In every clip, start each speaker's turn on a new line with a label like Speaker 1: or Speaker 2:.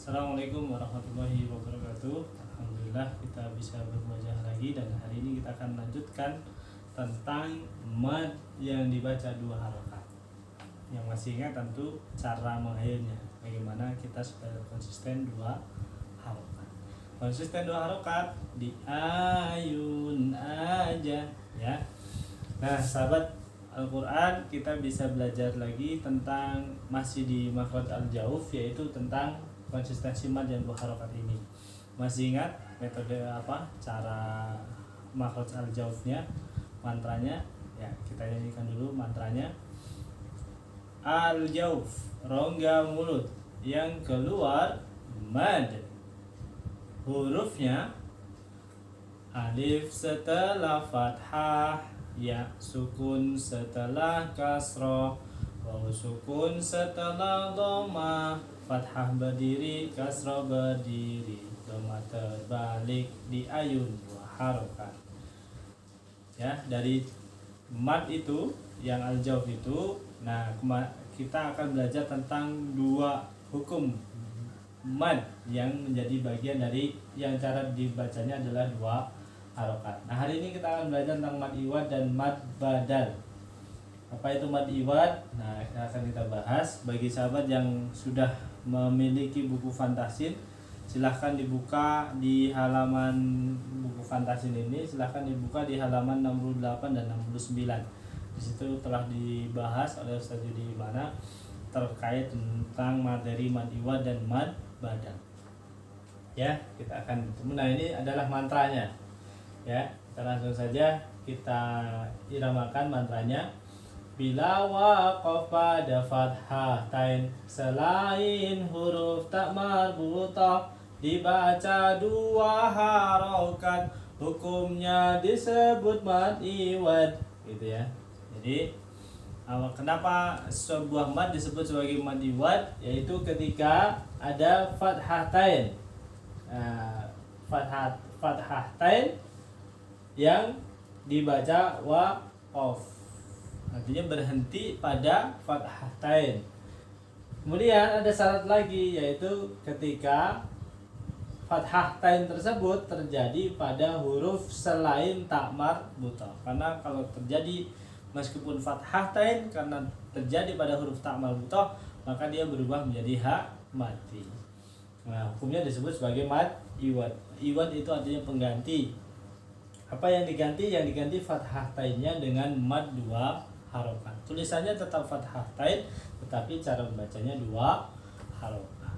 Speaker 1: Assalamualaikum warahmatullahi wabarakatuh. Alhamdulillah kita bisa berwajah lagi, dan hari ini kita akan lanjutkan tentang mad yang dibaca dua harokat. Yang masih ingat tentu cara mengakhirnya, bagaimana kita supaya konsisten dua harokat. Konsisten dua harokat di ayun aja ya. Nah sahabat Al-Quran, kita bisa belajar lagi tentang masih di makhraj al-jauf, yaitu tentang konsistensi mad yang dua harokat ini. Masih ingat metode apa, cara makhraj al-jaufnya, mantranya? Ya, kita nyanyikan dulu mantranya. Al-jauf, rongga mulut yang keluar mad. Hurufnya alif setelah fathah, ya sukun setelah kasroh, waw sukun setelah dhamma, fathah berdiri, kasroh berdiri, dhamma terbalik di ayun dua harokat. Ya, dari mad itu yang al-jauf itu. Nah, kita akan belajar tentang dua hukum mad yang menjadi bagian dari yang cara dibacanya adalah dua harokat. Nah, hari ini kita akan belajar tentang mad iwad dan mad badal. Apa itu mad iwad? Nah, akan kita bahas. Bagi sahabat yang sudah memiliki buku Fantasin, silahkan dibuka di halaman buku Fantasin ini. Silahkan dibuka di halaman 68 dan 69. Di situ telah dibahas oleh Ustaz Yudi Mana terkait tentang materi mad iwad dan mad badal. Ya, kita akan bertemu. Nah, ini adalah mantranya. Ya, kita langsung saja kita iramakan mantranya. Bila waqaf pada fathatain selain huruf tak marbutah dibaca dua harokat, hukumnya disebut mad iwad, gitu ya. Jadi kenapa sebuah mad disebut sebagai mad iwad? Yaitu ketika ada fathatain, fathatain yang dibaca waqaf, artinya berhenti pada fathatain. Kemudian ada syarat lagi, yaitu ketika fathatain tersebut terjadi pada huruf selain tak marbutah. Karena kalau terjadi meskipun fathatain, karena terjadi pada huruf tak marbutah, maka dia berubah menjadi ha mati. Nah, hukumnya disebut sebagai mad iwad. Iwad itu artinya pengganti. Apa yang diganti? Yang diganti fathatain-nya dengan mad dua harokat. Tulisannya tetap fathatain, tetapi cara membacanya dua harokat.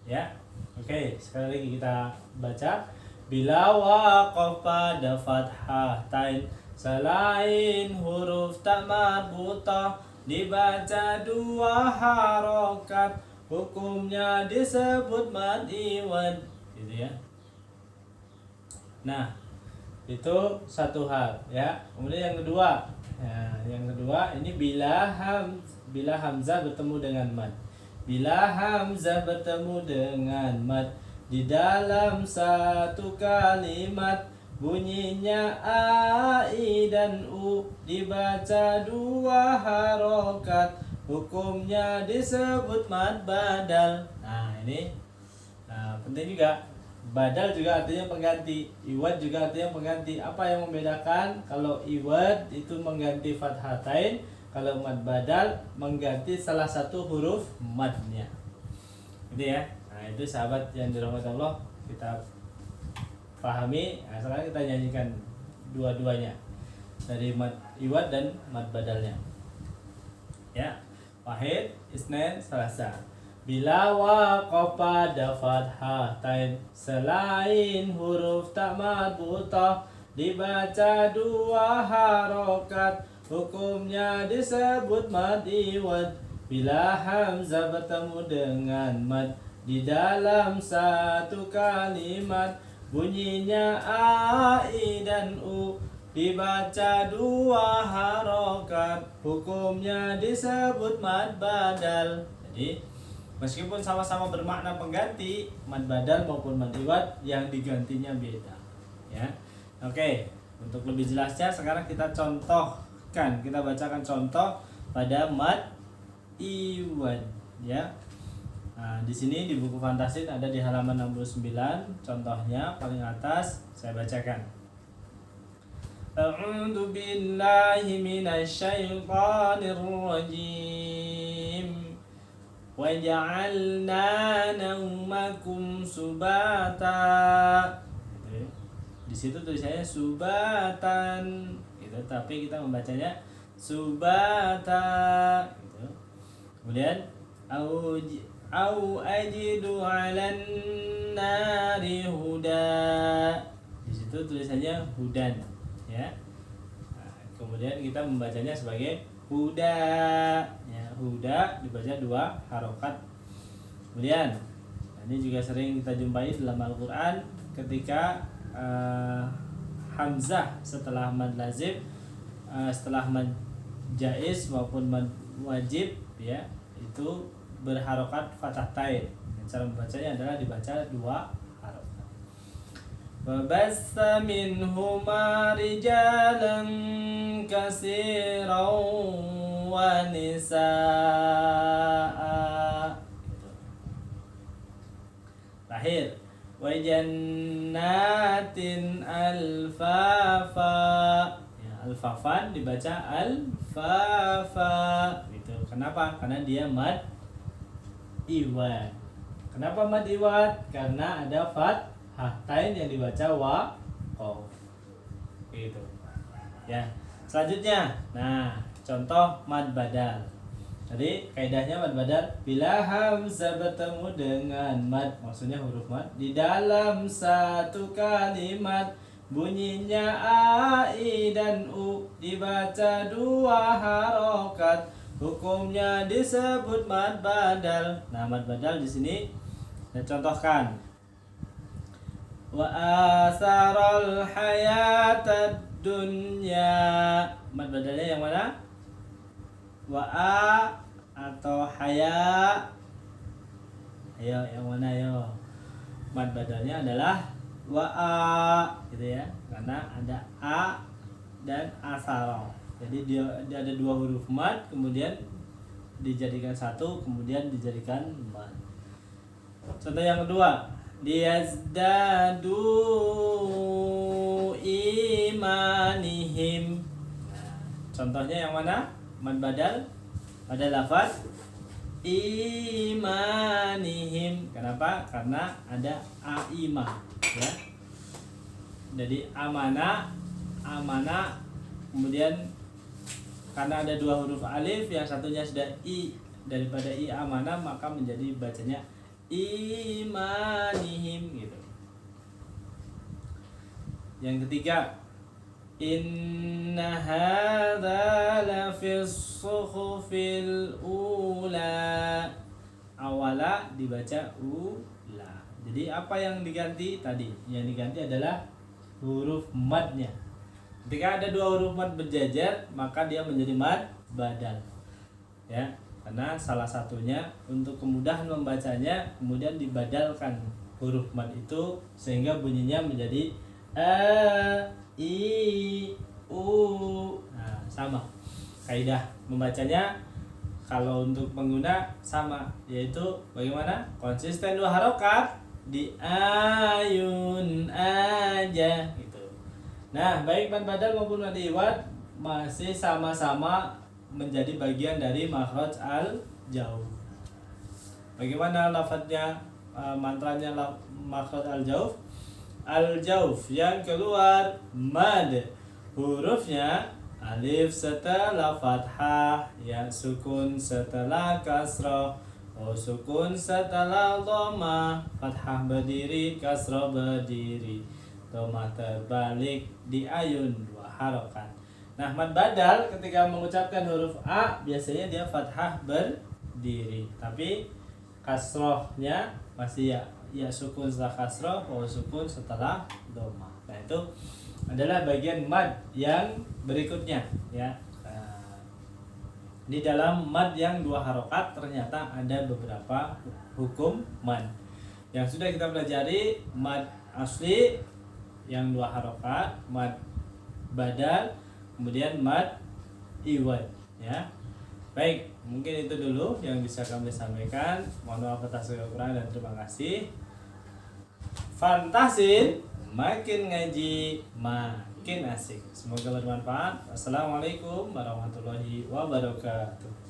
Speaker 1: Ya, oke. Sekali lagi kita baca. Bila waqaf pada fathatain selain huruf tak marbutah dibaca dua harokat, hukumnya disebut mad iwad, gitu ya. Nah, itu satu hal ya. Kemudian yang kedua, ini bila hamzah bertemu dengan mad. Bila hamzah bertemu dengan mad di dalam satu kalimat, bunyinya a, i dan u, dibaca dua harokat, hukumnya disebut mad badal. Nah, ini penting juga. Badal juga artinya pengganti, iwad juga artinya pengganti. Apa yang membedakan? Kalau iwad itu mengganti fathatain, kalau mad badal mengganti salah satu huruf madnya. Gitu ya. Nah, itu sahabat yang dirahmati Allah, kita pahami. Nah, sekarang kita nyanyikan dua-duanya, dari mad iwad dan mad badalnya. Ya. Wahid, isnain, salasa. Bila waqaf pada fathatain selain huruf tak marbutah dibaca dua harokat, hukumnya disebut mad iwad. Bila hamzah bertemu dengan mad di dalam satu kalimat, bunyinya a, i dan u, dibaca dua harokat, hukumnya disebut mad badal. Jadi meskipun sama-sama bermakna pengganti, mad badal maupun mad iwad, yang digantinya beda. Ya, oke. Untuk lebih jelasnya sekarang kita contohkan, kita bacakan contoh pada mad iwad. Ya, Nah, di sini di buku Fantasin ada di halaman 69, contohnya paling atas saya bacakan. A'udzu billahi minasyaitonir rajim. Wa ja'alna naumakum subata. Di situ tulisannya subatan gitu, tapi kita membacanya subata gitu. Kemudian au ajidu 'alan nari huda. Di situ tulisannya hudan ya. Nah, kemudian kita membacanya sebagai huda ya, huda dibaca 2 harokat. Kemudian ini juga sering kita jumpai dalam Al-Qur'an ketika hamzah setelah mad lazim, setelah mad jaiz maupun mad wajib ya, itu berharokat fathah tain. Cara membacanya adalah dibaca 2 harokat. Wabassa minhuma rijalan katsiran wa nisaa. Lahir wa jannatin alfafa. Ya, alfafan dibaca alfafa gitu. Kenapa? Karena dia mad iwad. Kenapa mad iwad? Karena ada fathah tain yang dibaca waqaf. Gitu. Ya. Selanjutnya, nah, contoh mad badal. Jadi kaidahnya mad badal bila hamzah bertemu dengan mad, maksudnya huruf mad di dalam satu kalimat, bunyinya a, i dan u, dibaca 2 harokat, hukumnya disebut mad badal. Nah, mad badal di sini saya contohkan. Wa asaral hayatad dunya. Mad badalnya yang mana? Wa a atau haya? Ayo, yang mana ayo? Mad badalnya adalah wa a gitu ya. Karena ada a dan asara. Jadi dia ada 2 huruf mad, kemudian dijadikan satu, kemudian dijadikan mad. Contoh yang kedua, liyazdadu imanihim. Nah, contohnya yang mana? Mad badal pada lafaz imanihim. Kenapa? Karena ada aima ya. Jadi amanah, kemudian karena ada 2 huruf alif, yang satunya sudah i, daripada i amanah maka menjadi bacanya imanihim gitu. Yang ketiga, inna hadza la fis suhufil ula. Awala dibaca ula. Jadi apa yang diganti tadi? Yang diganti adalah huruf madnya. Ketika ada 2 huruf mad berjajar, maka dia menjadi mad badal. Ya, karena salah satunya untuk kemudahan membacanya kemudian dibadalkan huruf mad itu sehingga bunyinya menjadi a, i, u. Nah, sama kaidah membacanya. Kalau untuk pengguna sama, yaitu bagaimana? Konsisten 2 harokat di ayun aja gitu. Nah, baik mad badal maupun mad iwad masih sama-sama menjadi bagian dari makhraj al-jauf. Bagaimana lafadznya, mantranya makhraj al-jauf? Al-jauf yang keluar mad, hurufnya alif setelah fathah, ya sukun setelah kasrah, sukun setelah dhammah, fathah berdiri, kasrah berdiri, dhammah terbalik di ayun 2 harokat. Nah, mad badal ketika mengucapkan huruf a biasanya dia fathah berdiri, tapi kasrohnya masih ya sukun setelah kasroh, sukun setelah dhammah. Nah, itu adalah bagian mad yang berikutnya ya. Di dalam mad yang 2 harokat ternyata ada beberapa hukum mad yang sudah kita pelajari. Mad asli yang 2 harokat, mad badal, kemudian mad iwad ya. Baik, mungkin itu dulu yang bisa kami sampaikan. Mohon maaf atas segala kekurangan dan terima kasih. Fantasin, makin ngaji makin asik. Semoga bermanfaat. Assalamualaikum warahmatullahi wabarakatuh.